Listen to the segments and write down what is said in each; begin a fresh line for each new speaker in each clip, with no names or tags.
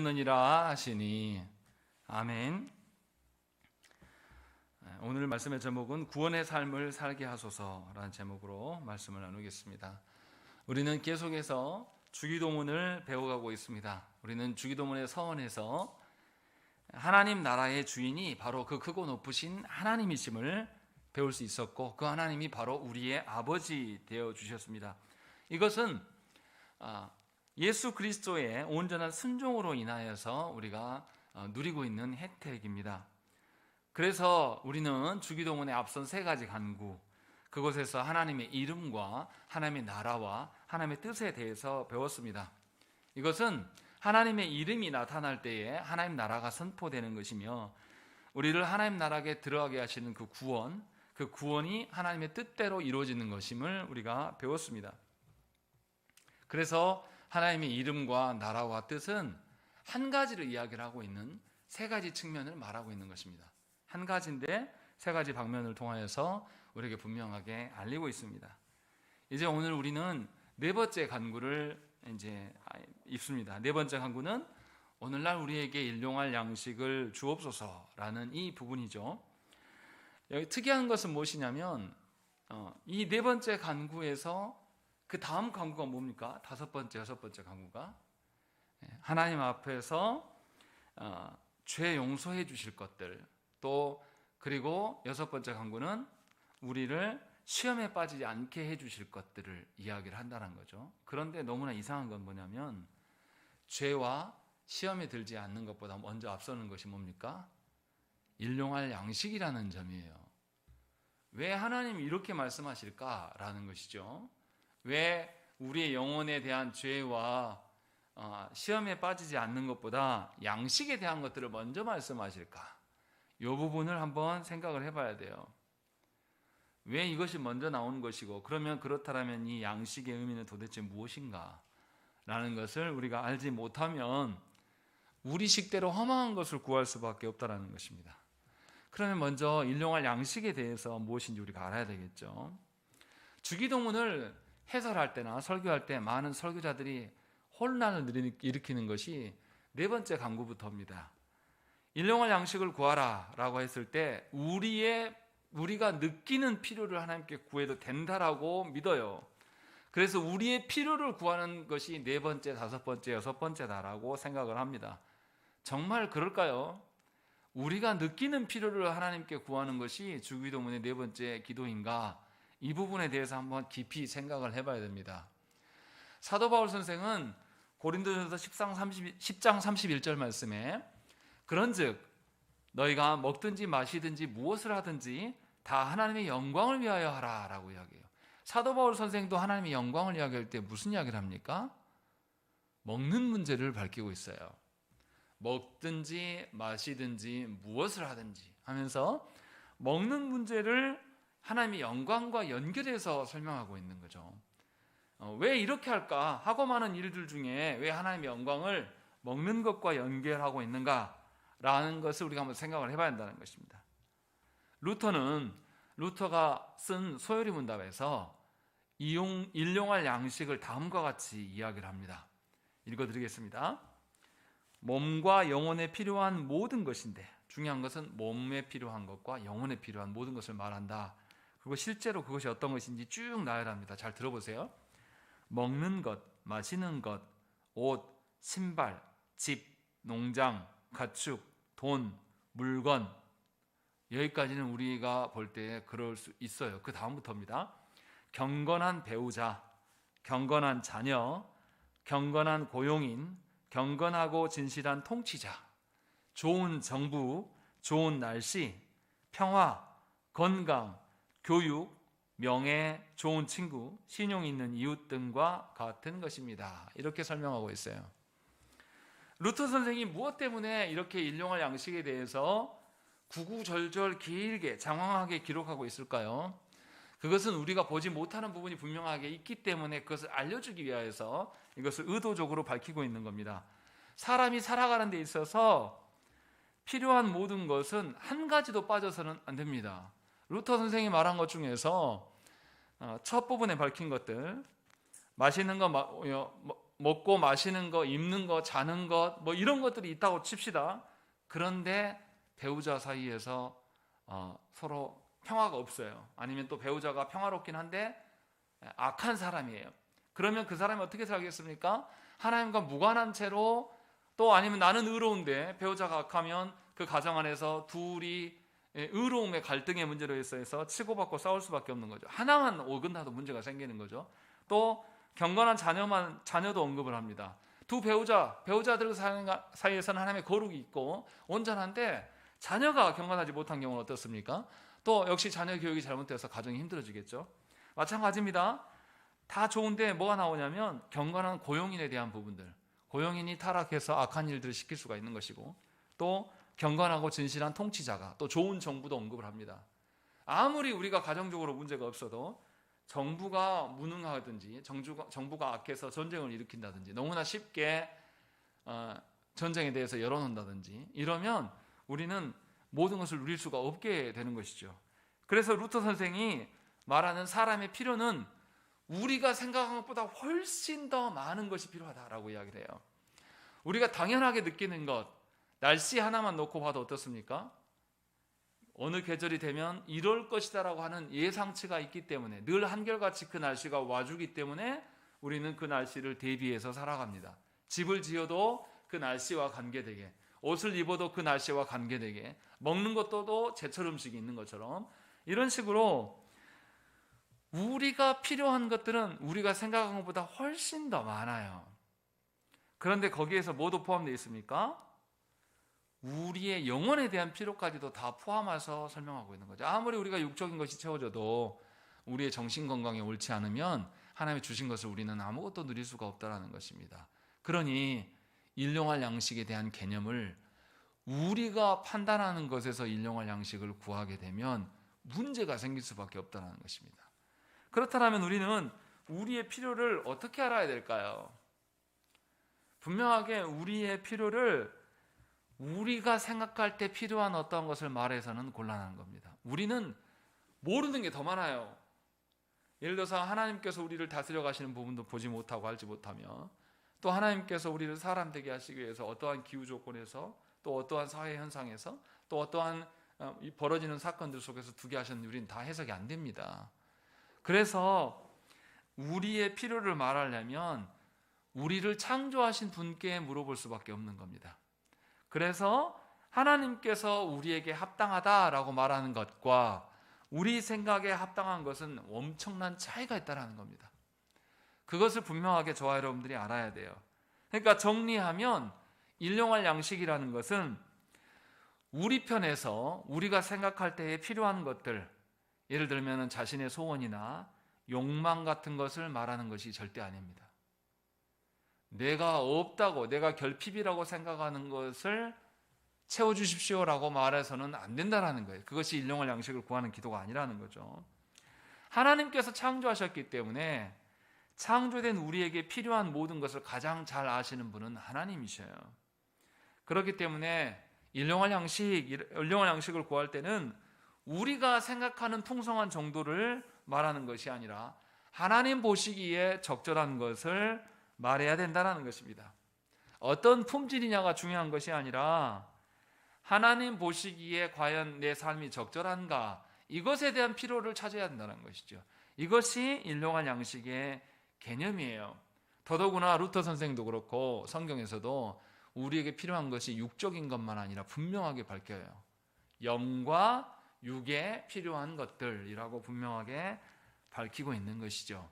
느니라 하시니. 아멘. 오늘 말씀의 제목은 구원의 삶을 살게 하소서라는 제목으로 말씀을 나누겠습니다. 우리는 계속해서 주기도문을 배워가고 있습니다. 우리는 주기도문의 서원에서 하나님 나라의 주인이 바로 그 크고 높으신 하나님이심을 배울 수 있었고, 그 하나님이 바로 우리의 아버지 되어 주셨습니다. 이것은 예수 그리스도의 온전한 순종으로 인하여서 우리가 누리고 있는 혜택입니다. 그래서 우리는 주기도문에 앞선 세 가지 간구, 그곳에서 하나님의 이름과 하나님의 나라와 하나님의 뜻에 대해서 배웠습니다. 이것은 하나님의 이름이 나타날 때에 하나님 나라가 선포되는 것이며, 우리를 하나님 나라에 들어가게 하시는 그 구원이 하나님의 뜻대로 이루어지는 것임을 우리가 배웠습니다. 그래서 하나님의 이름과 나라와 뜻은 한 가지를 이야기를 하고 있는 세 가지 측면을 말하고 있는 것입니다. 한 가지인데 세 가지 방면을 통하여서 우리에게 분명하게 알리고 있습니다. 이제 오늘 우리는 네 번째 간구를 이제 입습니다. 네 번째 간구는 오늘날 우리에게 일용할 양식을 주옵소서라는 이 부분이죠. 여기 특이한 것은 무엇이냐면 이 네 번째 간구에서 그 다음 간구가 뭡니까? 다섯 번째, 여섯 번째 간구가 하나님 앞에서 죄 용서해 주실 것들, 또 그리고 여섯 번째 간구는 우리를 시험에 빠지지 않게 해 주실 것들을 이야기를 한다는 거죠. 그런데 너무나 이상한 건 뭐냐면 죄와 시험에 들지 않는 것보다 먼저 앞서는 것이 뭡니까? 일용할 양식이라는 점이에요. 왜 하나님이 이렇게 말씀하실까라는 것이죠. 왜 우리의 영혼에 대한 죄와 시험에 빠지지 않는 것보다 양식에 대한 것들을 먼저 말씀하실까? 이 부분을 한번 생각을 해봐야 돼요. 왜 이것이 먼저 나오는 것이고, 그러면 그렇다면 이 양식의 의미는 도대체 무엇인가? 라는 것을 우리가 알지 못하면 우리 식대로 허망한 것을 구할 수밖에 없다는 것입니다. 그러면 먼저 일용할 양식에 대해서 무엇인지 우리가 알아야 되겠죠. 주기도문을 해설할 때나 설교할 때 많은 설교자들이 혼란을 일으키는 것이 네 번째 간구부터입니다. 일용할 양식을 구하라 라고 했을 때 우리가 느끼는 필요를 하나님께 구해도 된다라고 믿어요. 그래서 우리의 필요를 구하는 것이 네 번째, 다섯 번째, 여섯 번째다라고 생각을 합니다. 정말 그럴까요? 우리가 느끼는 필요를 하나님께 구하는 것이 주기도문의 네 번째 기도인가? 이 부분에 대해서 한번 깊이 생각을 해봐야 됩니다. 사도 바울 선생은 고린도전서 10장 31절 말씀에 그런즉 너희가 먹든지 마시든지 무엇을 하든지 다 하나님의 영광을 위하여 하라 라고 이야기해요. 사도 바울 선생도 하나님의 영광을 이야기할 때 무슨 이야기를 합니까? 먹는 문제를 밝히고 있어요. 먹든지 마시든지 무엇을 하든지 하면서 먹는 문제를 하나님의 영광과 연결해서 설명하고 있는 거죠. 왜 이렇게 할까? 하고 많은 일들 중에 왜 하나님의 영광을 먹는 것과 연결하고 있는가? 라는 것을 우리가 한번 생각을 해봐야 한다는 것입니다. 루터가 쓴 소요리 문답에서 일용할 양식을 다음과 같이 이야기를 합니다. 읽어드리겠습니다. 몸과 영혼에 필요한 모든 것인데, 중요한 것은 몸에 필요한 것과 영혼에 필요한 모든 것을 말한다. 그리고 실제로 그것이 어떤 것인지 쭉 나열합니다. 잘 들어보세요. 먹는 것, 마시는 것, 옷, 신발, 집, 농장, 가축, 돈, 물건, 여기까지는 우리가 볼 때 그럴 수 있어요. 그 다음부터입니다. 경건한 배우자, 경건한 자녀, 경건한 고용인, 경건하고 진실한 통치자, 좋은 정부, 좋은 날씨, 평화, 건강, 교육, 명예, 좋은 친구, 신용 있는 이웃 등과 같은 것입니다. 이렇게 설명하고 있어요. 루터 선생이 무엇 때문에 이렇게 일용할 양식에 대해서 구구절절 길게 장황하게 기록하고 있을까요? 그것은 우리가 보지 못하는 부분이 분명하게 있기 때문에 그것을 알려주기 위하여서 이것을 의도적으로 밝히고 있는 겁니다. 사람이 살아가는 데 있어서 필요한 모든 것은 한 가지도 빠져서는 안 됩니다. 루터 선생이 말한 것 중에서 첫 부분에 밝힌 것들, 마시는 것, 먹고 마시는 거, 입는 거, 자는 것, 뭐 이런 것들이 있다고 칩시다. 그런데 배우자 사이에서 서로 평화가 없어요. 아니면 또 배우자가 평화롭긴 한데 악한 사람이에요. 그러면 그 사람이 어떻게 살겠습니까? 하나님과 무관한 채로, 또 아니면 나는 의로운데 배우자가 악하면 그 가정 안에서 둘이 의로움의 갈등의 문제로 해서 치고받고 싸울 수밖에 없는 거죠. 하나만 어긋나도 문제가 생기는 거죠. 또 경건한 자녀도 언급을 합니다. 두 배우자들 사이에서는 하나님의 거룩이 있고 온전한데 자녀가 경건하지 못한 경우는 어떻습니까? 또 역시 자녀 교육이 잘못돼서 가정이 힘들어지겠죠. 마찬가지입니다. 다 좋은데 뭐가 나오냐면 경건한 고용인에 대한 부분들, 고용인이 타락해서 악한 일들을 시킬 수가 있는 것이고, 또 경건하고 진실한 통치자가, 또 좋은 정부도 언급을 합니다. 아무리 우리가 가정적으로 문제가 없어도 정부가 무능하든지 정부가 악해서 전쟁을 일으킨다든지 너무나 쉽게 전쟁에 대해서 열어놓는다든지 이러면 우리는 모든 것을 누릴 수가 없게 되는 것이죠. 그래서 루터 선생이 말하는 사람의 필요는 우리가 생각한 것보다 훨씬 더 많은 것이 필요하다라고 이야기를 해요. 우리가 당연하게 느끼는 것, 날씨 하나만 놓고 봐도 어떻습니까? 어느 계절이 되면 이럴 것이다라고 하는 예상치가 있기 때문에, 늘 한결같이 그 날씨가 와주기 때문에 우리는 그 날씨를 대비해서 살아갑니다. 집을 지어도 그 날씨와 관계되게, 옷을 입어도 그 날씨와 관계되게, 먹는 것도 제철 음식이 있는 것처럼 이런 식으로 우리가 필요한 것들은 우리가 생각한 것보다 훨씬 더 많아요. 그런데 거기에서 뭐도 포함되어 있습니까? 우리의 영혼에 대한 필요까지도 다 포함해서 설명하고 있는 거죠. 아무리 우리가 육적인 것이 채워져도 우리의 정신 건강에 옳지 않으면 하나님이 주신 것을 우리는 아무것도 누릴 수가 없다는 것입니다. 그러니 일용할 양식에 대한 개념을 우리가 판단하는 것에서 일용할 양식을 구하게 되면 문제가 생길 수밖에 없다는 것입니다. 그렇다면 우리는 우리의 필요를 어떻게 알아야 될까요? 분명하게 우리의 필요를 우리가 생각할 때 필요한 어떤 것을 말해서는 곤란한 겁니다. 우리는 모르는 게 더 많아요. 예를 들어서 하나님께서 우리를 다스려 가시는 부분도 보지 못하고 알지 못하며, 또 하나님께서 우리를 사람 되게 하시기 위해서 어떠한 기후 조건에서, 또 어떠한 사회 현상에서, 또 어떠한 벌어지는 사건들 속에서 두게 하셨는지 우리는 다 해석이 안 됩니다. 그래서 우리의 필요를 말하려면 우리를 창조하신 분께 물어볼 수밖에 없는 겁니다. 그래서 하나님께서 우리에게 합당하다라고 말하는 것과 우리 생각에 합당한 것은 엄청난 차이가 있다는 겁니다. 그것을 분명하게 저와 여러분들이 알아야 돼요. 그러니까 정리하면 일용할 양식이라는 것은 우리 편에서 우리가 생각할 때에 필요한 것들, 예를 들면 자신의 소원이나 욕망 같은 것을 말하는 것이 절대 아닙니다. 내가 없다고, 내가 결핍이라고 생각하는 것을 채워주십시오라고 말해서는 안 된다는 거예요. 그것이 일용할 양식을 구하는 기도가 아니라는 거죠. 하나님께서 창조하셨기 때문에 창조된 우리에게 필요한 모든 것을 가장 잘 아시는 분은 하나님이셔요. 그렇기 때문에 일용할 양식을 구할 때는 우리가 생각하는 풍성한 정도를 말하는 것이 아니라 하나님 보시기에 적절한 것을 말해야 된다는 것입니다. 어떤 품질이냐가 중요한 것이 아니라 하나님 보시기에 과연 내 삶이 적절한가, 이것에 대한 필요를 찾아야 한다는 것이죠. 이것이 일용할 양식의 개념이에요. 더더구나 루터 선생도 그렇고 성경에서도 우리에게 필요한 것이 육적인 것만 아니라 분명하게 밝혀요. 영과 육에 필요한 것들이라고 분명하게 밝히고 있는 것이죠.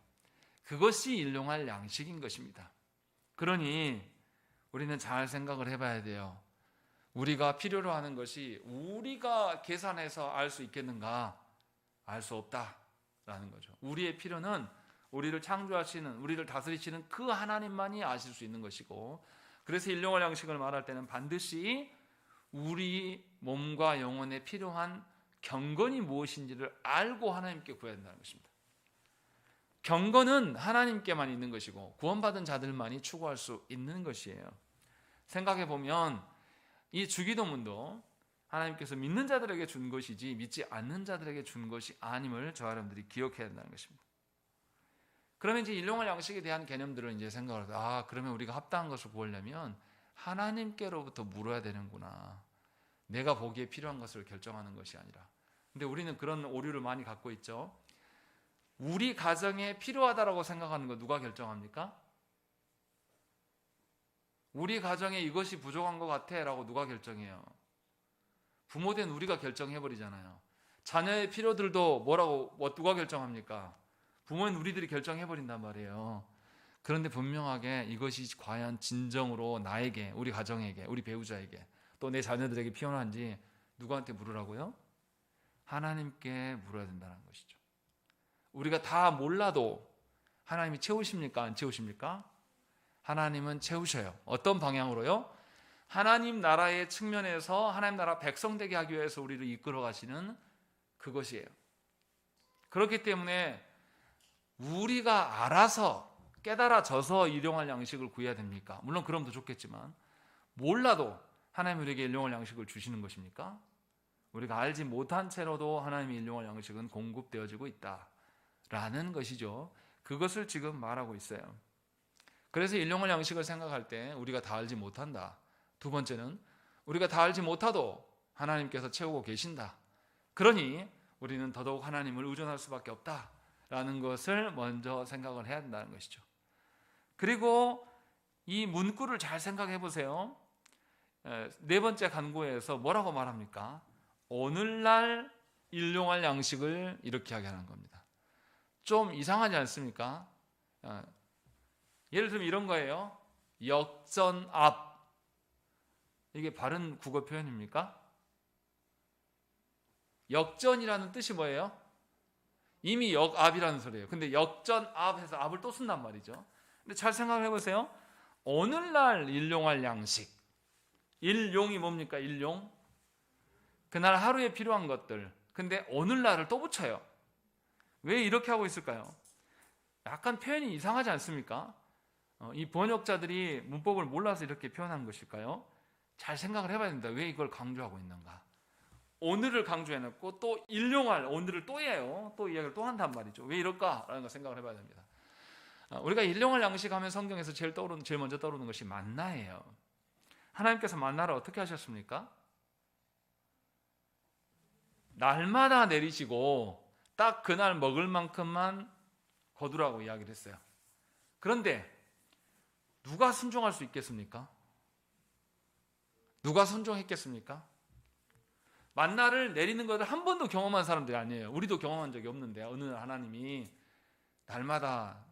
그것이 일용할 양식인 것입니다. 그러니 우리는 잘 생각을 해봐야 돼요. 우리가 필요로 하는 것이 우리가 계산해서 알 수 있겠는가? 알 수 없다라는 거죠. 우리의 필요는 우리를 창조하시는, 우리를 다스리시는 그 하나님만이 아실 수 있는 것이고, 그래서 일용할 양식을 말할 때는 반드시 우리 몸과 영혼에 필요한 경건이 무엇인지를 알고 하나님께 구해야 된다는 것입니다. 경건은 하나님께만 있는 것이고 구원받은 자들만이 추구할 수 있는 것이에요. 생각해 보면 이 주기도문도 하나님께서 믿는 자들에게 준 것이지 믿지 않는 자들에게 준 것이 아님을 저와 여러분들이 기억해야 한다는 것입니다. 그러면 이제 일용할 양식에 대한 개념들을 이제 생각을 해서 그러면 우리가 합당한 것을 구하려면 하나님께로부터 물어야 되는구나. 내가 보기에 필요한 것을 결정하는 것이 아니라. 근데 우리는 그런 오류를 많이 갖고 있죠. 우리 가정에 필요하다라고 생각하는 거 누가 결정합니까? 우리 가정에 이것이 부족한 것 같아 라고 누가 결정해요? 부모된 우리가 결정해버리잖아요. 자녀의 필요들도 누가 결정합니까? 부모인 우리들이 결정해버린단 말이에요. 그런데 분명하게 이것이 과연 진정으로 나에게, 우리 가정에게, 우리 배우자에게, 또 내 자녀들에게 필요한지 누구한테 물으라고요? 하나님께 물어야 된다는 것이죠. 우리가 다 몰라도 하나님이 채우십니까? 안 채우십니까? 하나님은 채우셔요. 어떤 방향으로요? 하나님 나라의 측면에서 하나님 나라 백성 되게 하기 위해서 우리를 이끌어 가시는 그것이에요. 그렇기 때문에 우리가 알아서 깨달아져서 일용할 양식을 구해야 됩니까? 물론 그럼 더 좋겠지만 몰라도 하나님이 우리에게 일용할 양식을 주시는 것입니까? 우리가 알지 못한 채로도 하나님의 일용할 양식은 공급되어지고 있다라는 것이죠. 그것을 지금 말하고 있어요. 그래서 일용할 양식을 생각할 때 우리가 다 알지 못한다. 두 번째는 우리가 다 알지 못하도 하나님께서 채우고 계신다. 그러니 우리는 더더욱 하나님을 의존할 수밖에 없다라는 것을 먼저 생각을 해야 된다는 것이죠. 그리고 이 문구를 잘 생각해 보세요. 네 번째 간구에서 뭐라고 말합니까? 오늘날 일용할 양식을 이렇게 하게 하는 겁니다. 좀 이상하지 않습니까? 예를 들면 이런 거예요. 역전 앞. 이게 바른 국어 표현입니까? 역전이라는 뜻이 뭐예요? 이미 역압이라는 소리예요. 근데 역전 앞에서 앞을 또 쓴단 말이죠. 근데 잘 생각해 보세요. 오늘날 일용할 양식. 일용이 뭡니까? 일용. 그날 하루에 필요한 것들. 근데 오늘날을 또 붙여요. 왜 이렇게 하고 있을까요? 약간 표현이 이상하지 않습니까? 이 번역자들이 문법을 몰라서 이렇게 표현한 것일까요? 잘 생각을 해봐야 됩니다. 왜 이걸 강조하고 있는가? 오늘을 강조해놓고 또 일용할 오늘을 또 해요. 또 이야기를 또 한단 말이죠. 왜 이럴까라는 걸 생각을 해봐야 됩니다. 우리가 일용할 양식하면 성경에서 제일 먼저 떠오르는 것이 만나예요. 하나님께서 만나를 어떻게 하셨습니까? 날마다 내리시고 딱 그날 먹을 만큼만 거두라고 이야기를 했어요. 그런데 누가 순종할 수 있겠습니까? 누가 순종했겠습니까? 만나를 내리는 것을 한 번도 경험한 사람들이 아니에요. 우리도 경험한 적이 없는데 어느 날 하나님이 날마다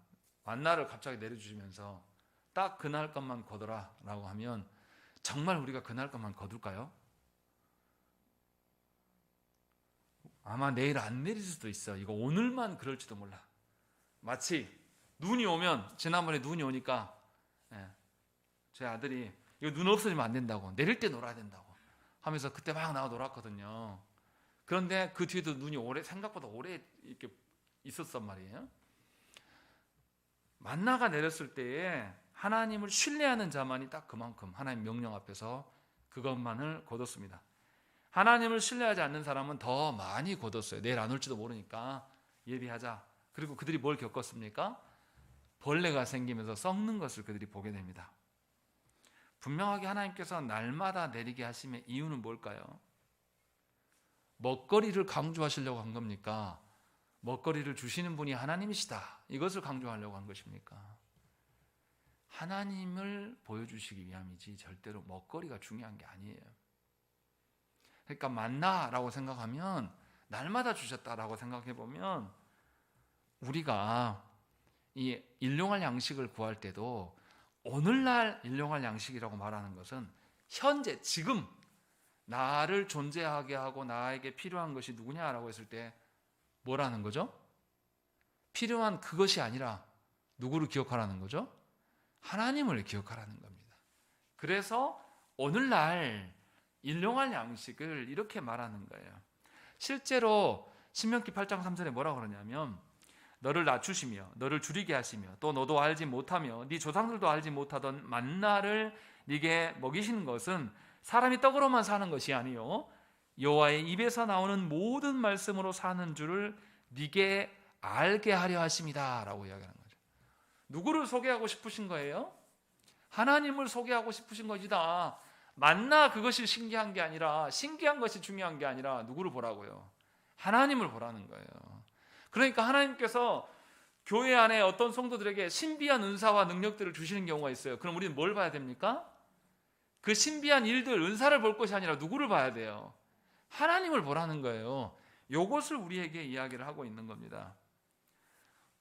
만나를 갑자기 내려주시면서 딱 그날 것만 거두라 라고 하면 정말 우리가 그날 것만 거둘까요? 아마 내일 안 내릴 수도 있어. 이거 오늘만 그럴지도 몰라. 마치 눈이 오면, 지난번에 눈이 오니까 제 아들이 이거 눈 없어지면 안 된다고, 내릴 때 놀아야 된다고 하면서 그때 막 나와 놀았거든요. 그런데 그 뒤에도 눈이 생각보다 오래 이렇게 있었단 말이에요. 만나가 내렸을 때에 하나님을 신뢰하는 자만이 딱 그만큼 하나님 명령 앞에서 그것만을 거뒀습니다. 하나님을 신뢰하지 않는 사람은 더 많이 거뒀어요. 내일 안 올지도 모르니까 예비하자. 그리고 그들이 뭘 겪었습니까? 벌레가 생기면서 썩는 것을 그들이 보게 됩니다. 분명하게 하나님께서 날마다 내리게 하심의 이유는 뭘까요? 먹거리를 강조하시려고 한 겁니까? 먹거리를 주시는 분이 하나님이시다. 이것을 강조하려고 한 것입니까? 하나님을 보여주시기 위함이지 절대로 먹거리가 중요한 게 아니에요. 그러니까 만나라고 생각하면 날마다 주셨다라고 생각해 보면 우리가 이 일용할 양식을 구할 때도 오늘날 일용할 양식이라고 말하는 것은 현재 지금 나를 존재하게 하고 나에게 필요한 것이 누구냐라고 했을 때 뭐라는 거죠? 필요한 그것이 아니라 누구를 기억하라는 거죠? 하나님을 기억하라는 겁니다. 그래서 오늘날 일용할 양식을 이렇게 말하는 거예요. 실제로 신명기 8장 3절에 뭐라고 그러냐면 너를 낮추시며 너를 줄이게 하시며 또 너도 알지 못하며 네 조상들도 알지 못하던 만나를 네게 먹이시는 것은 사람이 떡으로만 사는 것이 아니요 여호와의 입에서 나오는 모든 말씀으로 사는 줄을 네게 알게 하려 하심이다 라고 이야기하는 거죠. 누구를 소개하고 싶으신 거예요? 하나님을 소개하고 싶으신 것이다. 만나 그것이 신기한 게 아니라, 신기한 것이 중요한 게 아니라 누구를 보라고요? 하나님을 보라는 거예요. 그러니까 하나님께서 교회 안에 어떤 성도들에게 신비한 은사와 능력들을 주시는 경우가 있어요. 그럼 우리는 뭘 봐야 됩니까? 그 신비한 일들, 은사를 볼 것이 아니라 누구를 봐야 돼요? 하나님을 보라는 거예요. 이것을 우리에게 이야기를 하고 있는 겁니다.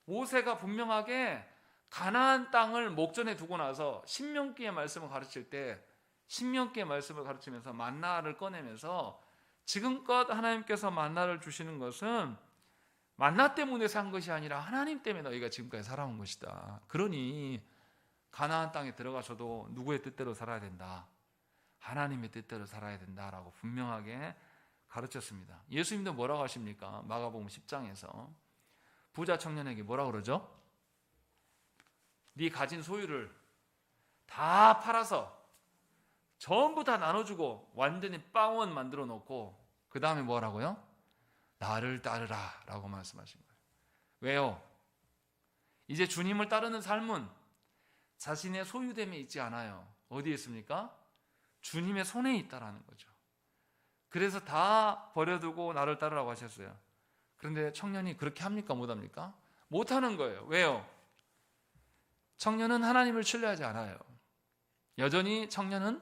모세가 분명하게 가나안 땅을 목전에 두고 나서 신명기의 말씀을 가르칠 때, 신명기의 말씀을 가르치면서 만나를 꺼내면서 지금껏 하나님께서 만나를 주시는 것은 만나 때문에 산 것이 아니라 하나님 때문에 너희가 지금까지 살아온 것이다. 그러니 가나안 땅에 들어가서도 누구의 뜻대로 살아야 된다. 하나님의 뜻대로 살아야 된다라고 분명하게 가르쳤습니다. 예수님도 뭐라고 하십니까? 마가복음 10장에서 부자 청년에게 뭐라고 그러죠? 네 가진 소유를 다 팔아서 전부 다 나눠주고 완전히 빵원 만들어 놓고 그 다음에 뭐라고요? 나를 따르라 라고 말씀하신 거예요. 왜요? 이제 주님을 따르는 삶은 자신의 소유됨에 있지 않아요. 어디에 있습니까? 주님의 손에 있다라는 거죠. 그래서 다 버려두고 나를 따르라고 하셨어요. 그런데 청년이 그렇게 합니까? 못합니까? 못하는 거예요. 왜요? 청년은 하나님을 신뢰하지 않아요. 여전히 청년은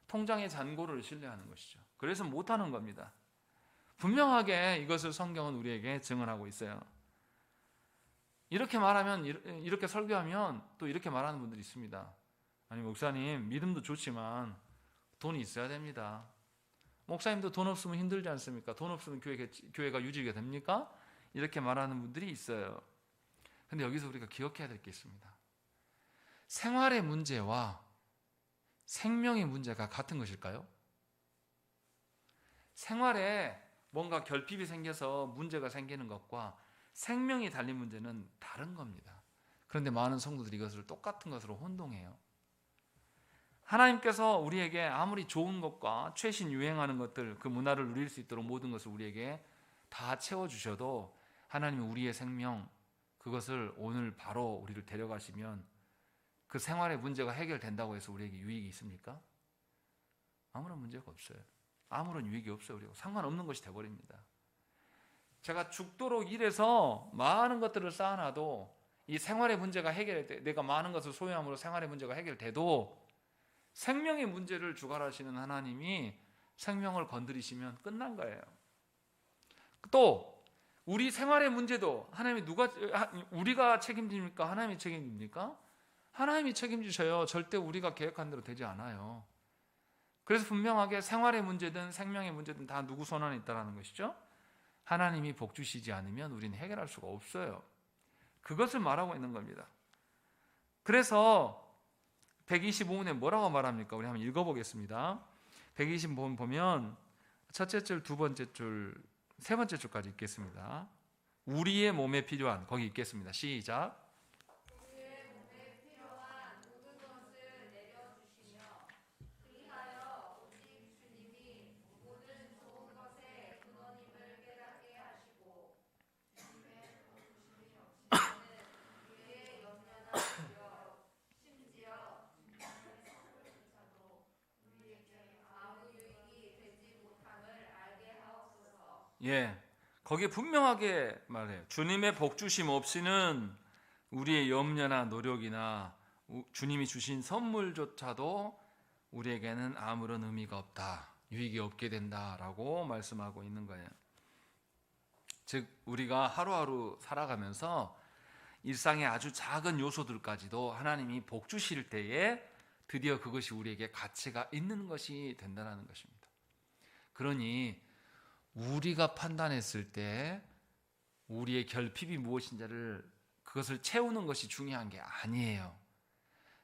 통장의 잔고를 신뢰하는 것이죠. 그래서 못하는 겁니다. 분명하게 이것을 성경은 우리에게 증언하고 있어요. 이렇게 말하면, 이렇게 설교하면 또 이렇게 말하는 분들이 있습니다. 아니 목사님 믿음도 좋지만 돈이 있어야 됩니다. 목사님도 돈 없으면 힘들지 않습니까? 돈 없으면 교회가 유지가 됩니까? 이렇게 말하는 분들이 있어요. 근데 여기서 우리가 기억해야 될 게 있습니다. 생활의 문제와 생명의 문제가 같은 것일까요? 생활에 뭔가 결핍이 생겨서 문제가 생기는 것과 생명이 달린 문제는 다른 겁니다. 그런데 많은 성도들이 이것을 똑같은 것으로 혼동해요. 하나님께서 우리에게 아무리 좋은 것과 최신 유행하는 것들, 그 문화를 누릴 수 있도록 모든 것을 우리에게 다 채워주셔도 하나님은 우리의 생명, 그것을 오늘 바로 우리를 데려가시면 그 생활의 문제가 해결된다고 해서 우리에게 유익이 있습니까? 아무런 문제가 없어요. 아무런 유익이 없어요. 우리가 상관없는 것이 돼버립니다. 제가 죽도록 일해서 많은 것들을 쌓아놔도 이 생활의 문제가 해결돼, 내가 많은 것을 소유함으로 생활의 문제가 해결돼도 생명의 문제를 주관하시는 하나님이 생명을 건드리시면 끝난 거예요. 또 우리 생활의 문제도 하나님이 우리가 책임집니까? 하나님이 책임집니까? 하나님이 책임지셔요. 절대 우리가 계획한 대로 되지 않아요. 그래서 분명하게 생활의 문제든 생명의 문제든 다 누구 손 안에 있다는 것이죠. 하나님이 복 주시지 않으면 우리는 해결할 수가 없어요. 그것을 말하고 있는 겁니다. 그래서 125분에 뭐라고 말합니까? 우리 한번 읽어보겠습니다. 125분 보면 첫째 줄, 두 번째 줄, 세 번째 줄까지 읽겠습니다. 우리의 몸에 필요한, 거기 읽겠습니다. 시작. 예, 거기에 분명하게 말해요. 주님의 복 주심 없이는 우리의 염려나 노력이나 주님이 주신 선물조차도 우리에게는 아무런 의미가 없다, 유익이 없게 된다라고 말씀하고 있는 거예요. 즉 우리가 하루하루 살아가면서 일상의 아주 작은 요소들까지도 하나님이 복 주실 때에 드디어 그것이 우리에게 가치가 있는 것이 된다는 것입니다. 그러니 우리가 판단했을 때 우리의 결핍이 무엇인지를 그것을 채우는 것이 중요한 게 아니에요.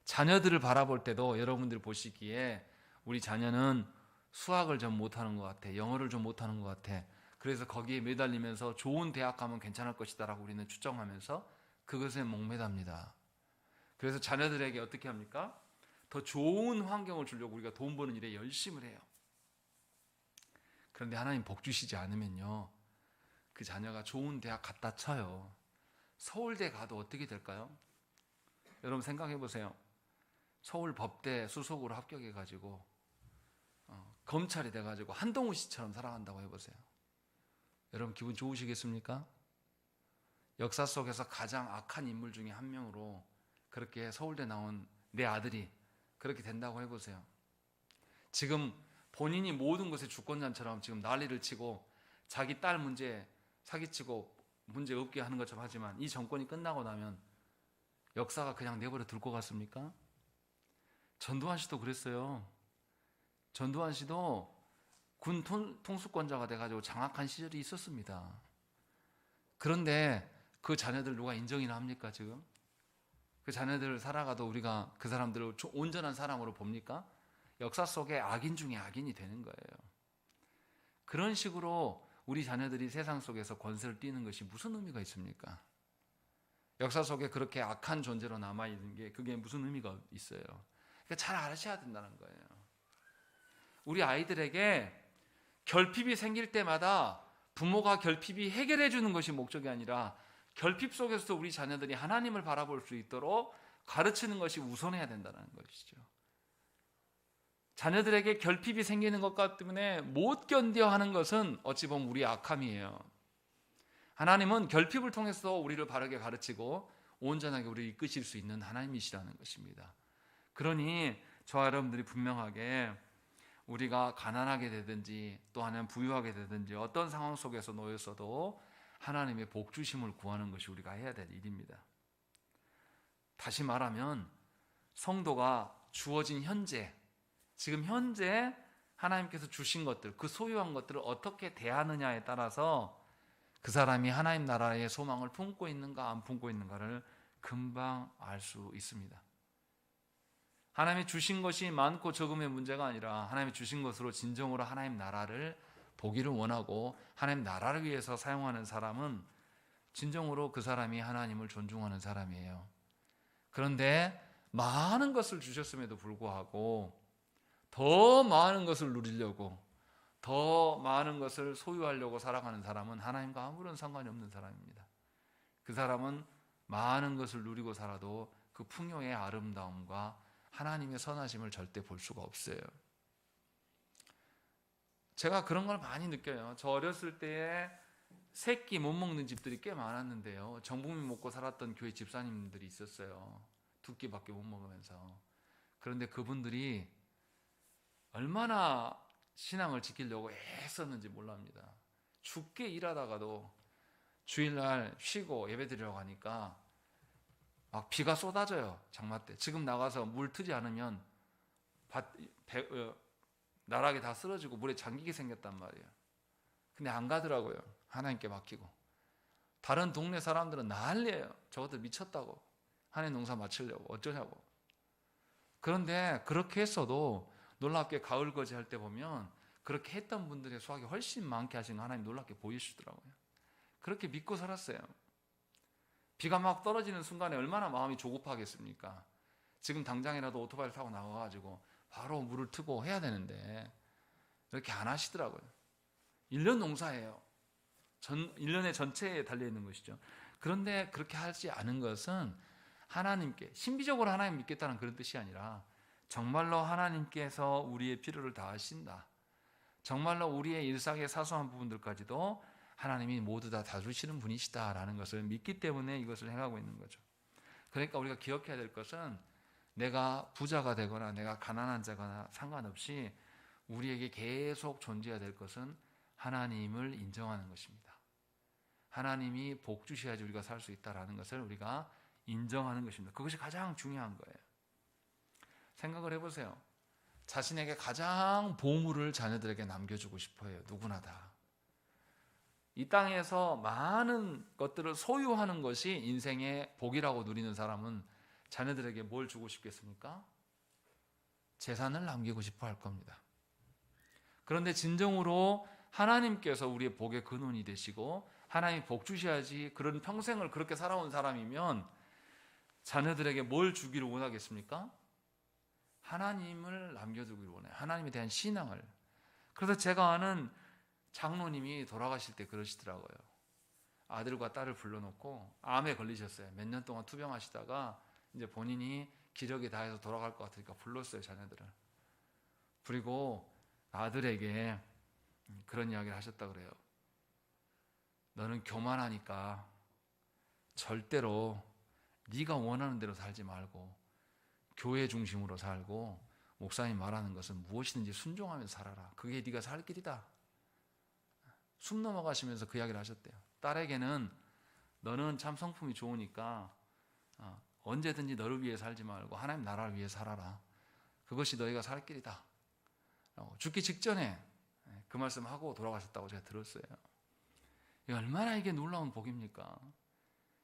자녀들을 바라볼 때도 여러분들 보시기에 우리 자녀는 수학을 좀 못하는 것 같아, 영어를 좀 못하는 것 같아, 그래서 거기에 매달리면서 좋은 대학 가면 괜찮을 것이다 라고 우리는 추정하면서 그것에 목매답니다. 그래서 자녀들에게 어떻게 합니까? 더 좋은 환경을 주려고 우리가 돈 버는 일에 열심을 해요. 그런데 하나님 복 주시지 않으면요, 그 자녀가 좋은 대학 갖다 쳐요. 서울대 가도 어떻게 될까요? 여러분 생각해 보세요. 서울 법대 수석으로 합격해가지고 검찰이 돼가지고 한동훈 씨처럼 살아간다고 해보세요. 여러분 기분 좋으시겠습니까? 역사 속에서 가장 악한 인물 중에 한 명으로 그렇게 서울대 나온 내 아들이 그렇게 된다고 해보세요. 지금 본인이 모든 것의 주권자처럼 지금 난리를 치고 자기 딸 문제 사기치고 문제 없게 하는 것처럼 하지만 이 정권이 끝나고 나면 역사가 그냥 내버려 둘 것 같습니까? 전두환 씨도 그랬어요. 전두환 씨도 군 통수권자가 돼가지고 장악한 시절이 있었습니다. 그런데 그 자녀들 누가 인정이나 합니까 지금? 그 자녀들 살아가도 우리가 그 사람들을 온전한 사람으로 봅니까? 역사 속에 악인 중에 악인이 되는 거예요. 그런 식으로 우리 자녀들이 세상 속에서 권세를 띠는 것이 무슨 의미가 있습니까? 역사 속에 그렇게 악한 존재로 남아있는 게 그게 무슨 의미가 있어요? 그러니까 잘 아셔야 된다는 거예요. 우리 아이들에게 결핍이 생길 때마다 부모가 결핍이 해결해 주는 것이 목적이 아니라 결핍 속에서도 우리 자녀들이 하나님을 바라볼 수 있도록 가르치는 것이 우선해야 된다는 것이죠. 자녀들에게 결핍이 생기는 것 때문에 못 견뎌 하는 것은 어찌 보면 우리의 악함이에요. 하나님은 결핍을 통해서 우리를 바르게 가르치고 온전하게 우리를 이끄실 수 있는 하나님이시라는 것입니다. 그러니 저와 여러분들이 분명하게 우리가 가난하게 되든지 또 아니면 부유하게 되든지 어떤 상황 속에서 놓였어도 하나님의 복 주심을 구하는 것이 우리가 해야 될 일입니다. 다시 말하면 성도가 주어진 현재, 지금 현재 하나님께서 주신 것들, 그 소유한 것들을 어떻게 대하느냐에 따라서 그 사람이 하나님 나라의 소망을 품고 있는가 안 품고 있는가를 금방 알 수 있습니다. 하나님이 주신 것이 많고 적음의 문제가 아니라 하나님이 주신 것으로 진정으로 하나님 나라를 보기를 원하고 하나님 나라를 위해서 사용하는 사람은 진정으로 그 사람이 하나님을 존중하는 사람이에요. 그런데 많은 것을 주셨음에도 불구하고 더 많은 것을 누리려고 더 많은 것을 소유하려고 살아가는 사람은 하나님과 아무런 상관이 없는 사람입니다. 그 사람은 많은 것을 누리고 살아도 그 풍요의 아름다움과 하나님의 선하심을 절대 볼 수가 없어요. 제가 그런 걸 많이 느껴요. 저 어렸을 때에 세 끼 못 먹는 집들이 꽤 많았는데요. 정복면 먹고 살았던 교회 집사님들이 있었어요. 두 끼밖에 못 먹으면서. 그런데 그분들이 얼마나 신앙을 지키려고 애썼는지 몰랍니다. 죽게 일하다가도 주일날 쉬고 예배드리려고 하니까 막 비가 쏟아져요. 장마 때. 지금 나가서 물 트지 않으면 나락에 다 쓰러지고 물에 잠기게 생겼단 말이에요. 근데 안 가더라고요. 하나님께 맡기고. 다른 동네 사람들은 난리예요. 저것들 미쳤다고. 한해 농사 마치려고 어쩌냐고. 그런데 그렇게 했어도 놀랍게 가을 거지 할 때 보면 그렇게 했던 분들의 수확이 훨씬 많게 하시는 하나님 놀랍게 보이시더라고요. 그렇게 믿고 살았어요. 비가 막 떨어지는 순간에 얼마나 마음이 조급하겠습니까? 지금 당장이라도 오토바이를 타고 나가가지고 바로 물을 트고 해야 되는데 이렇게 안 하시더라고요. 1년 농사예요. 1년의 전체에 달려있는 것이죠. 그런데 그렇게 하지 않은 것은 하나님께 신비적으로 하나님 믿겠다는 그런 뜻이 아니라 정말로 하나님께서 우리의 필요를 다 하신다. 정말로 우리의 일상의 사소한 부분들까지도 하나님이 모두 다 다루시는 분이시다라는 것을 믿기 때문에 이것을 행하고 있는 거죠. 그러니까 우리가 기억해야 될 것은 내가 부자가 되거나 내가 가난한 자거나 상관없이 우리에게 계속 존재해야 될 것은 하나님을 인정하는 것입니다. 하나님이 복 주셔야지 우리가 살 수 있다라는 것을 우리가 인정하는 것입니다. 그것이 가장 중요한 거예요. 생각을 해보세요. 자신에게 가장 보물을 자녀들에게 남겨주고 싶어요. 누구나 다. 이 땅에서 많은 것들을 소유하는 것이 인생의 복이라고 누리는 사람은 자녀들에게 뭘 주고 싶겠습니까? 재산을 남기고 싶어 할 겁니다. 그런데 진정으로 하나님께서 우리의 복의 근원이 되시고 하나님이 복 주셔야지 그런 평생을 그렇게 살아온 사람이면 자녀들에게 뭘 주기를 원하겠습니까? 하나님을 남겨두기를 원해요. 하나님에 대한 신앙을. 그래서 제가 아는 장로님이 돌아가실 때 그러시더라고요. 아들과 딸을 불러놓고 암에 걸리셨어요. 몇 년 동안 투병하시다가 이제 본인이 기력이 다해서 돌아갈 것 같으니까 불렀어요, 자녀들을. 그리고 아들에게 그런 이야기를 하셨다 그래요. 너는 교만하니까 절대로 네가 원하는 대로 살지 말고 교회 중심으로 살고 목사님 말하는 것은 무엇이든지 순종하면서 살아라. 그게 네가 살 길이다. 숨 넘어가시면서 그 이야기를 하셨대요. 딸에게는 너는 참 성품이 좋으니까 언제든지 너를 위해 살지 말고 하나님 나라를 위해 살아라. 그것이 너희가 살 길이다. 죽기 직전에 그 말씀하고 돌아가셨다고 제가 들었어요. 얼마나 이게 놀라운 복입니까?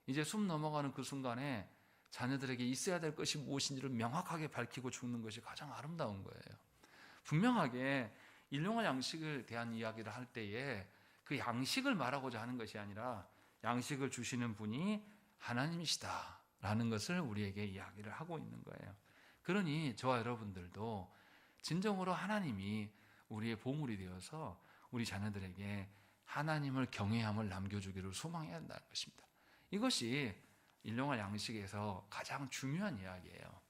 이제 숨 넘어가는 그 순간에 자녀들에게 있어야 될 것이 무엇인지를 명확하게 밝히고 죽는 것이 가장 아름다운 거예요. 분명하게 일용할 양식을 대한 이야기를 할 때에 그 양식을 말하고자 하는 것이 아니라 양식을 주시는 분이 하나님이시다라는 것을 우리에게 이야기를 하고 있는 거예요. 그러니 저와 여러분들도 진정으로 하나님이 우리의 보물이 되어서 우리 자녀들에게 하나님을 경외함을 남겨주기를 소망해야 한다는 것입니다. 이것이 일용할 양식에서 가장 중요한 이야기예요.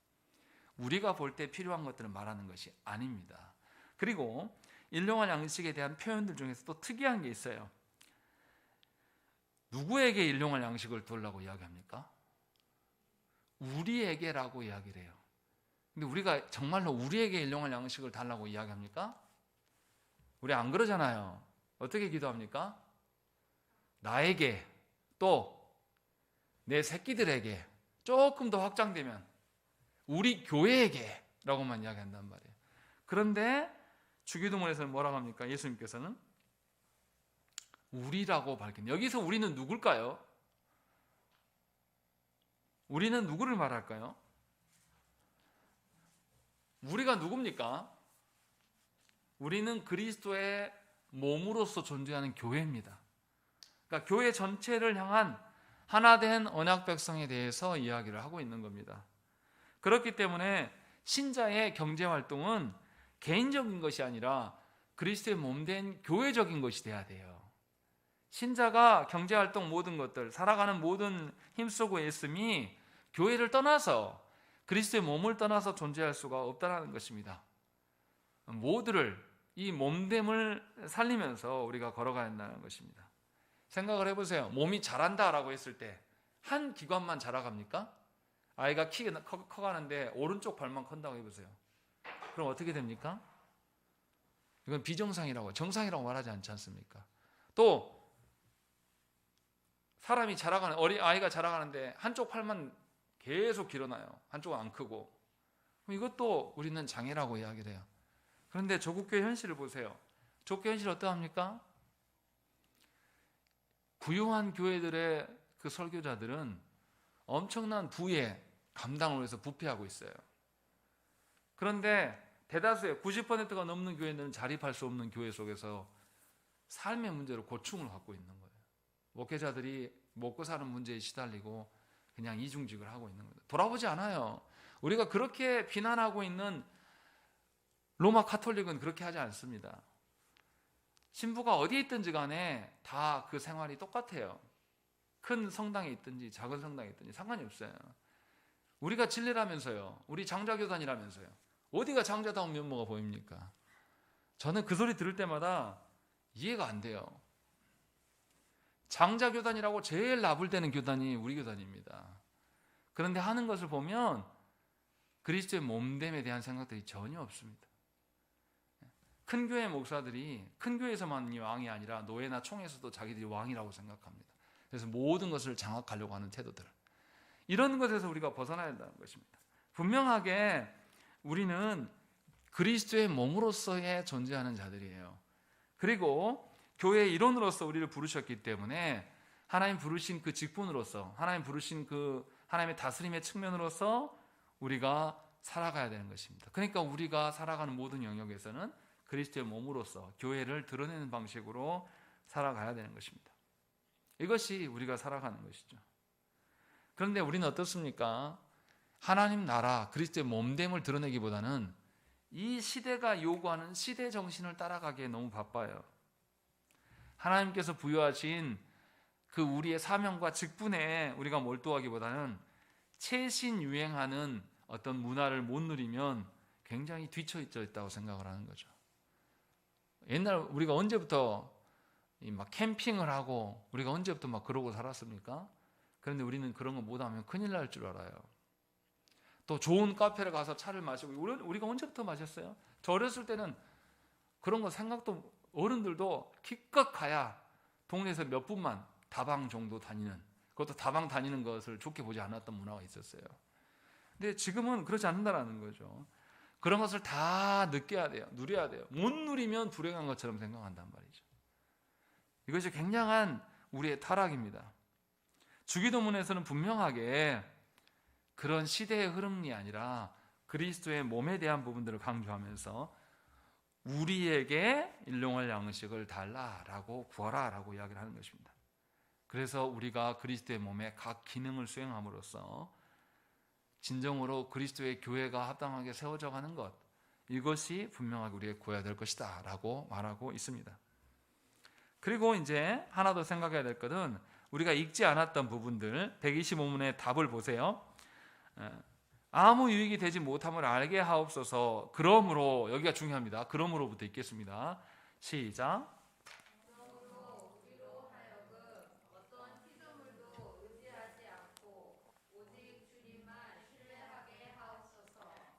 우리가 볼 때 필요한 것들을 말하는 것이 아닙니다. 그리고 일용할 양식에 대한 표현들 중에서 또 특이한 게 있어요. 누구에게 일용할 양식을 두려고 이야기합니까? 우리에게라고 이야기를 해요. 근데 우리가 정말로 우리에게 일용할 양식을 달라고 이야기합니까? 우리 안 그러잖아요. 어떻게 기도합니까? 나에게 또 내 새끼들에게 조금 더 확장되면 우리 교회에게 라고만 이야기한단 말이에요. 그런데 주기도문에서는 뭐라고 합니까? 예수님께서는 우리라고 밝힌. 여기서 우리는 누굴까요? 우리는 누구를 말할까요? 우리가 누굽니까? 우리는 그리스도의 몸으로서 존재하는 교회입니다. 그러니까 교회 전체를 향한 하나된 언약 백성에 대해서 이야기를 하고 있는 겁니다. 그렇기 때문에 신자의 경제활동은 개인적인 것이 아니라 그리스도의 몸된 교회적인 것이 돼야 돼요. 신자가 경제활동 모든 것들, 살아가는 모든 힘쓰고 애씀이 교회를 떠나서 그리스도의 몸을 떠나서 존재할 수가 없다는 것입니다. 모두를 이 몸됨을 살리면서 우리가 걸어가야 한다는 것입니다. 생각을 해보세요. 몸이 자란다라고 했을 때 한 기관만 자라갑니까? 아이가 키가 커가는데 오른쪽 발만 큰다고 해보세요. 그럼 어떻게 됩니까? 이건 비정상이라고, 정상이라고 말하지 않지 않습니까? 또 사람이 자라가는, 아이가 자라가는데 한쪽 팔만 계속 길어나요. 한쪽은 안 크고. 이것도 우리는 장애라고 이야기를 해요. 그런데 조국교회 현실을 보세요. 조국교회 현실 어떠합니까? 부유한 교회들의 그 설교자들은 엄청난 부의 감당을 위해서 부패하고 있어요. 그런데 대다수의 90%가 넘는 교회는 자립할 수 없는 교회 속에서 삶의 문제로 고충을 갖고 있는 거예요. 목회자들이 먹고 사는 문제에 시달리고 그냥 이중직을 하고 있는 거예요. 돌아보지 않아요. 우리가 그렇게 비난하고 있는 로마 카톨릭은 그렇게 하지 않습니다. 신부가 어디에 있든지 간에 다 그 생활이 똑같아요. 큰 성당에 있든지 작은 성당에 있든지 상관이 없어요. 우리가 진리라면서요. 우리 장자교단이라면서요. 어디가 장자다운 면모가 보입니까? 저는 그 소리 들을 때마다 이해가 안 돼요. 장자교단이라고 제일 나불대는 교단이 우리 교단입니다. 그런데 하는 것을 보면 그리스도의 몸됨에 대한 생각들이 전혀 없습니다. 큰 교회 목사들이 큰 교회에서만이 왕이 아니라 노예나 총에서도 자기들이 왕이라고 생각합니다. 그래서 모든 것을 장악하려고 하는 태도들, 이런 것에서 우리가 벗어나야 한다는 것입니다. 분명하게 우리는 그리스도의 몸으로서의 존재하는 자들이에요. 그리고 교회의 일원으로서 우리를 부르셨기 때문에 하나님 부르신 그 직분으로서, 하나님 부르신 그 하나님의 다스림의 측면으로서 우리가 살아가야 되는 것입니다. 그러니까 우리가 살아가는 모든 영역에서는 그리스도의 몸으로서 교회를 드러내는 방식으로 살아가야 되는 것입니다. 이것이 우리가 살아가는 것이죠. 그런데 우리는 어떻습니까? 하나님 나라, 그리스도의 몸됨을 드러내기보다는 이 시대가 요구하는 시대 정신을 따라가기에 너무 바빠요. 하나님께서 부여하신 그 우리의 사명과 직분에 우리가 몰두하기보다는 최신 유행하는 어떤 문화를 못 누리면 굉장히 뒤처져 있다고 생각을 하는 거죠. 옛날 우리가 언제부터 막 캠핑을 하고 우리가 언제부터 막 그러고 살았습니까? 그런데 우리는 그런 거 못하면 큰일 날 줄 알아요. 또 좋은 카페를 가서 차를 마시고, 우리가 언제부터 마셨어요? 저 어렸을 때는 그런 거 생각도, 어른들도 기껏 가야 동네에서 몇 분만 다방 정도 다니는, 그것도 다방 다니는 것을 좋게 보지 않았던 문화가 있었어요. 근데 지금은 그렇지 않는다라는 거죠. 그런 것을 다 느껴야 돼요. 누려야 돼요. 못 누리면 불행한 것처럼 생각한단 말이죠. 이것이 굉장한 우리의 타락입니다. 주기도문에서는 분명하게 그런 시대의 흐름이 아니라 그리스도의 몸에 대한 부분들을 강조하면서 우리에게 일용할 양식을 달라라고 구하라라고 이야기를 하는 것입니다. 그래서 우리가 그리스도의 몸의 각 기능을 수행함으로써 진정으로 그리스도의 교회가 합당하게 세워져 가는 것, 이것이 분명하게 우리가 구해야 될 것이다 라고 말하고 있습니다. 그리고 이제 하나 더 생각해야 될 것은 우리가 읽지 않았던 부분들, 125문의 답을 보세요. 아무 유익이 되지 못함을 알게 하옵소서. 그러므로, 여기가 중요합니다. 그러므로부터 읽겠습니다. 시작.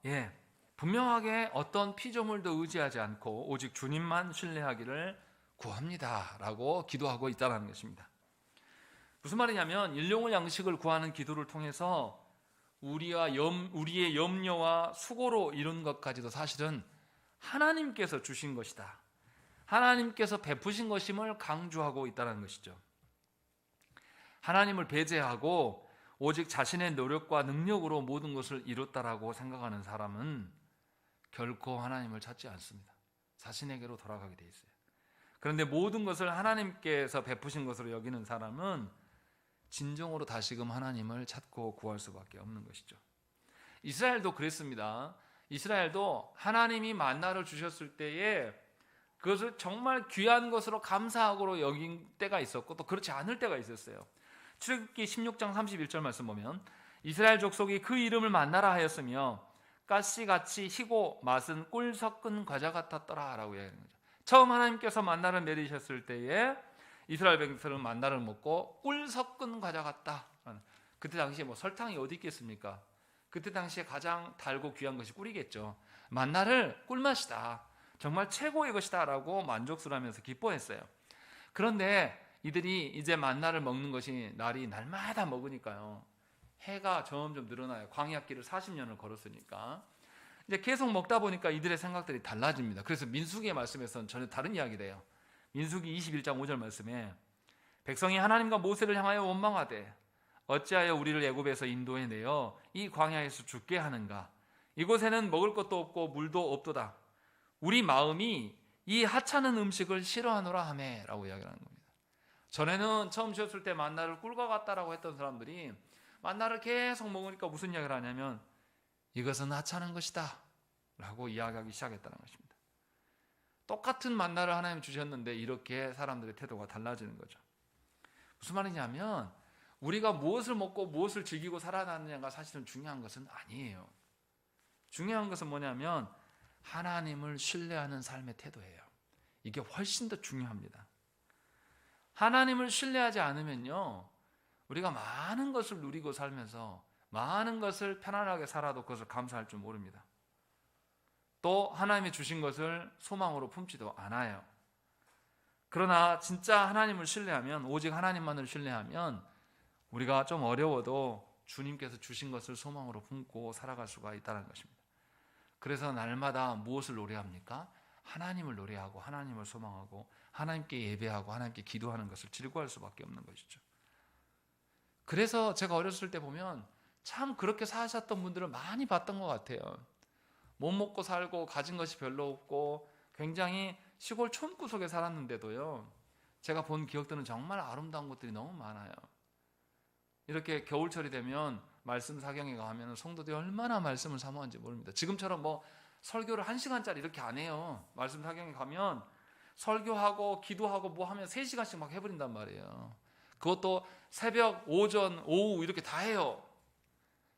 예, 분명하게 어떤 피조물도 의지하지 않고 오직 주님만 신뢰하기를 구합니다 라고 기도하고 있다는 것입니다. 무슨 말이냐면 일용할 양식을 구하는 기도를 통해서 우리의 염려와 수고로 이룬 것까지도 사실은 하나님께서 주신 것이다, 하나님께서 베푸신 것임을 강조하고 있다는 것이죠. 하나님을 배제하고 오직 자신의 노력과 능력으로 모든 것을 이뤘다라고 생각하는 사람은 결코 하나님을 찾지 않습니다. 자신에게로 돌아가게 돼 있어요. 그런데 모든 것을 하나님께서 베푸신 것으로 여기는 사람은 진정으로 다시금 하나님을 찾고 구할 수밖에 없는 것이죠. 이스라엘도 그랬습니다. 이스라엘도 하나님이 만나를 주셨을 때에 그것을 정말 귀한 것으로 감사하고 여긴 때가 있었고 또 그렇지 않을 때가 있었어요. 출애굽기 16장 31절 말씀 보면 이스라엘 족속이 그 이름을 만나라 하였으며 가시같이 희고 맛은 꿀 섞은 과자 같았더라 라고 이야기하는 거죠. 처음 하나님께서 만나를 내리셨을 때에 이스라엘 백성들은 만나를 먹고 꿀 섞은 과자 같다. 그때 당시에 뭐 설탕이 어디 있겠습니까? 그때 당시에 가장 달고 귀한 것이 꿀이겠죠. 만나를 꿀맛이다, 정말 최고의 것이다 라고 만족스러워하면서 기뻐했어요. 그런데 이들이 이제 만나를 먹는 것이 날마다 먹으니까요, 해가 점점 늘어나요. 광야길을 40년을 걸었으니까 이제 계속 먹다 보니까 이들의 생각들이 달라집니다. 그래서 민수기의 말씀에서는 전혀 다른 이야기를 해요. 민수기 21장 5절 말씀에 백성이 하나님과 모세를 향하여 원망하되 어찌하여 우리를 애굽에서 인도해내어 이 광야에서 죽게 하는가? 이곳에는 먹을 것도 없고 물도 없도다. 우리 마음이 이 하찮은 음식을 싫어하노라 하매 라고 이야기하는 겁니다. 전에는 처음 지었을 때 만나를 꿀과 같다라고 했던 사람들이 만나를 계속 먹으니까 무슨 이야기를 하냐면 이것은 하찮은 것이다 라고 이야기하기 시작했다는 것입니다. 똑같은 만나를 하나님 주셨는데 이렇게 사람들의 태도가 달라지는 거죠. 무슨 말이냐면 우리가 무엇을 먹고 무엇을 즐기고 살아가느냐가 사실은 중요한 것은 아니에요. 중요한 것은 뭐냐면 하나님을 신뢰하는 삶의 태도예요. 이게 훨씬 더 중요합니다. 하나님을 신뢰하지 않으면요, 우리가 많은 것을 누리고 살면서 많은 것을 편안하게 살아도 그것을 감사할 줄 모릅니다. 또 하나님이 주신 것을 소망으로 품지도 않아요. 그러나 진짜 하나님을 신뢰하면, 오직 하나님만을 신뢰하면 우리가 좀 어려워도 주님께서 주신 것을 소망으로 품고 살아갈 수가 있다는 것입니다. 그래서 날마다 무엇을 노래합니까? 하나님을 노래하고 하나님을 소망하고 하나님께 예배하고 하나님께 기도하는 것을 즐거워할 수밖에 없는 것이죠. 그래서 제가 어렸을 때 보면 참 그렇게 사셨던 분들을 많이 봤던 것 같아요. 못 먹고 살고 가진 것이 별로 없고 굉장히 시골 촌구석에 살았는데도요, 제가 본 기억들은 정말 아름다운 것들이 너무 많아요. 이렇게 겨울철이 되면 말씀 사경에 가면 성도들이 얼마나 말씀을 사모하는지 모릅니다. 지금처럼 뭐 설교를 1시간짜리 이렇게 안 해요. 말씀 사경에 가면 설교하고 기도하고 뭐 하면 3시간씩 막 해버린단 말이에요. 그것도 새벽, 오전, 오후 이렇게 다 해요.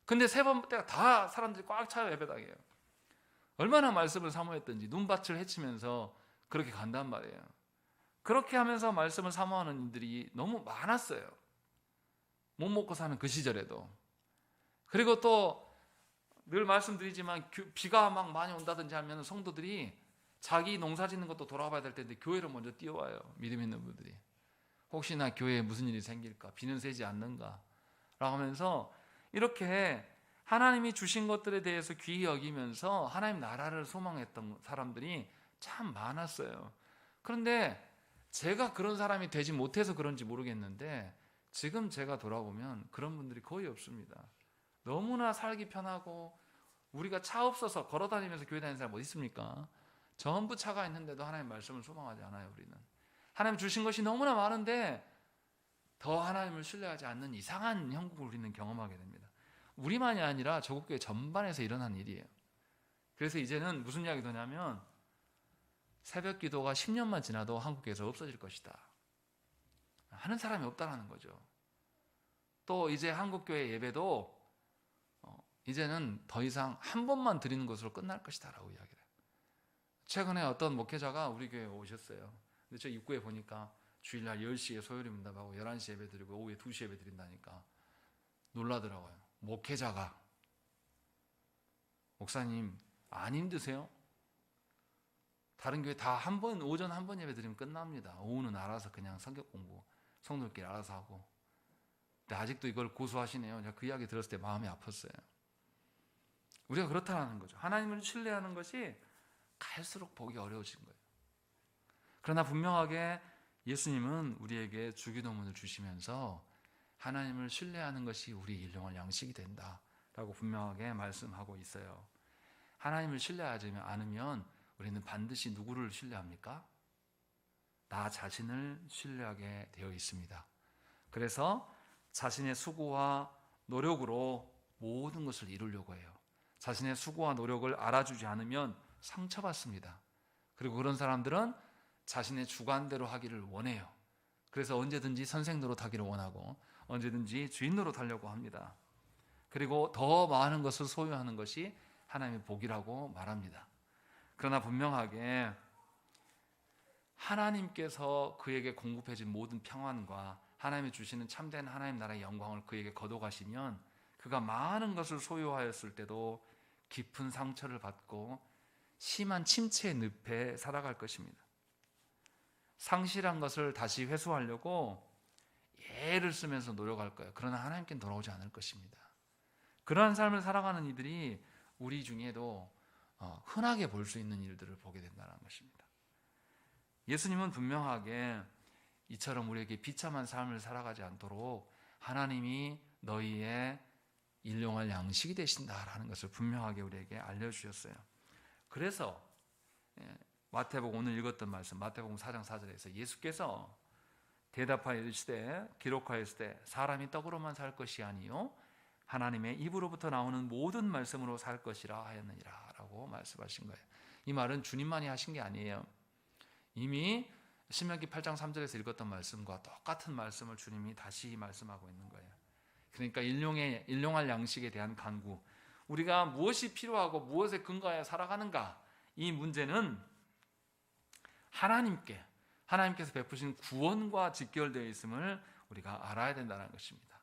근데 세 번 때가 다 사람들이 꽉 차요. 예배당이에요. 얼마나 말씀을 사모했던지 눈밭을 헤치면서 그렇게 간단 말이에요. 그렇게 하면서 말씀을 사모하는 이들이 너무 많았어요. 못 먹고 사는 그 시절에도. 그리고 또 늘 말씀드리지만 비가 막 많이 온다든지 하면 성도들이 자기 농사 짓는 것도 돌아봐야 될 텐데 교회를 먼저 뛰어와요. 믿음 있는 분들이. 혹시나 교회에 무슨 일이 생길까? 비는 새지 않는가? 라고 하면서 이렇게 하나님이 주신 것들에 대해서 귀히 여기면서 하나님 나라를 소망했던 사람들이 참 많았어요. 그런데 제가 그런 사람이 되지 못해서 그런지 모르겠는데 지금 제가 돌아보면 그런 분들이 거의 없습니다. 너무나 살기 편하고 우리가 차 없어서 걸어다니면서 교회 다니는 사람 어디 있습니까? 전부 차가 있는데도 하나님 말씀을 소망하지 않아요. 우리는 하나님 주신 것이 너무나 많은데 더 하나님을 신뢰하지 않는 이상한 형국을 우리는 경험하게 됩니다. 우리만이 아니라 조국교회 전반에서 일어난 일이에요. 그래서 이제는 무슨 이야기 도냐면 새벽 기도가 10년만 지나도 한국에서 없어질 것이다 하는 사람이 없다라는 거죠. 또 이제 한국교회 예배도 이제는 더 이상 한 번만 드리는 것으로 끝날 것이다 라고 이야기를 해요. 최근에 어떤 목회자가 우리 교회에 오셨어요. 근데 저 입구에 보니까 주일날 10시에 소요리 문답하고 11시 예배 드리고 오후에 2시 예배 드린다니까 놀라더라고요. 목회자가 목사님 안 힘드세요? 다른 교회 다 한 번 오전 한 번 예배 드리면 끝납니다. 오후는 알아서 그냥 성경 공부 성도들끼리 알아서 하고. 근데 아직도 이걸 고수하시네요. 제가 그 이야기 들었을 때 마음이 아팠어요. 우리가 그렇다는 거죠. 하나님을 신뢰하는 것이 갈수록 보기 어려워진 거예요. 그러나 분명하게 예수님은 우리에게 주기도문을 주시면서 하나님을 신뢰하는 것이 우리 일용할 양식이 된다라고 분명하게 말씀하고 있어요. 하나님을 신뢰하지 않으면 우리는 반드시 누구를 신뢰합니까? 나 자신을 신뢰하게 되어 있습니다. 그래서 자신의 수고와 노력으로 모든 것을 이루려고 해요. 자신의 수고와 노력을 알아주지 않으면 상처받습니다. 그리고 그런 사람들은 자신의 주관대로 하기를 원해요. 그래서 언제든지 선생 노릇하기를 원하고 언제든지 주인 노릇하려고 합니다. 그리고 더 많은 것을 소유하는 것이 하나님의 복이라고 말합니다. 그러나 분명하게 하나님께서 그에게 공급해 준 모든 평안과 하나님이 주시는 참된 하나님 나라의 영광을 그에게 거둬가시면 그가 많은 것을 소유하였을 때도 깊은 상처를 받고 심한 침체의 늪에 살아갈 것입니다. 상실한 것을 다시 회수하려고 애를 쓰면서 노력할 거예요. 그러나 하나님께는 돌아오지 않을 것입니다. 그러한 삶을 살아가는 이들이 우리 중에도 흔하게 볼 수 있는 일들을 보게 된다는 것입니다. 예수님은 분명하게 이처럼 우리에게 비참한 삶을 살아가지 않도록 하나님이 너희의 일용할 양식이 되신다라는 것을 분명하게 우리에게 알려주셨어요. 그래서 마태복음 오늘 읽었던 말씀 마태복음 4장 4절에서 예수께서 대답하여 이르시되 기록하였으되 사람이 떡으로만 살 것이 아니요 하나님의 입으로부터 나오는 모든 말씀으로 살 것이라 하였느니라 라고 말씀하신 거예요. 이 말은 주님만이 하신 게 아니에요. 이미 신명기 8장 3절에서 읽었던 말씀과 똑같은 말씀을 주님이 다시 말씀하고 있는 거예요. 그러니까 일용할 양식에 대한 간구, 우리가 무엇이 필요하고 무엇에 근거하여 살아가는가, 이 문제는 하나님께서 베푸신 구원과 직결되어 있음을 우리가 알아야 된다는 것입니다.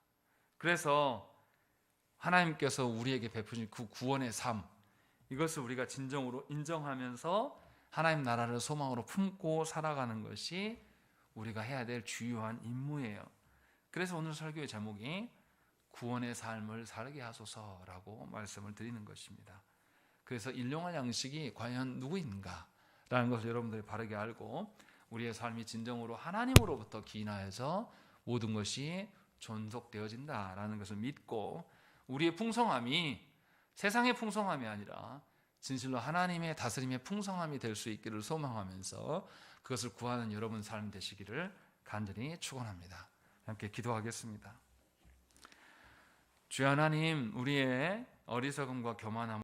그래서 하나님께서 우리에게 베푸신 그 구원의 삶, 이것을 우리가 진정으로 인정하면서 하나님 나라를 소망으로 품고 살아가는 것이 우리가 해야 될 주요한 임무예요. 그래서 오늘 설교의 제목이 구원의 삶을 살게 하소서라고 말씀을 드리는 것입니다. 그래서 일용할 양식이 과연 누구인가 라는 것을 여러분들이 바르게 알고 우리의 삶이 진정으로 하나님으로부터 기인하여서 모든 것이 존속되어진다라는 것을 믿고 우리의 풍성함이 세상의 풍성함이 아니라 진실로 하나님의 다스림의 풍성함이 될 수 있기를 소망하면서 그것을 구하는 여러분 삶 되시기를 간절히 축원합니다. 함께 기도하겠습니다. 주여 하나님, 우리의 어리석음과 교만함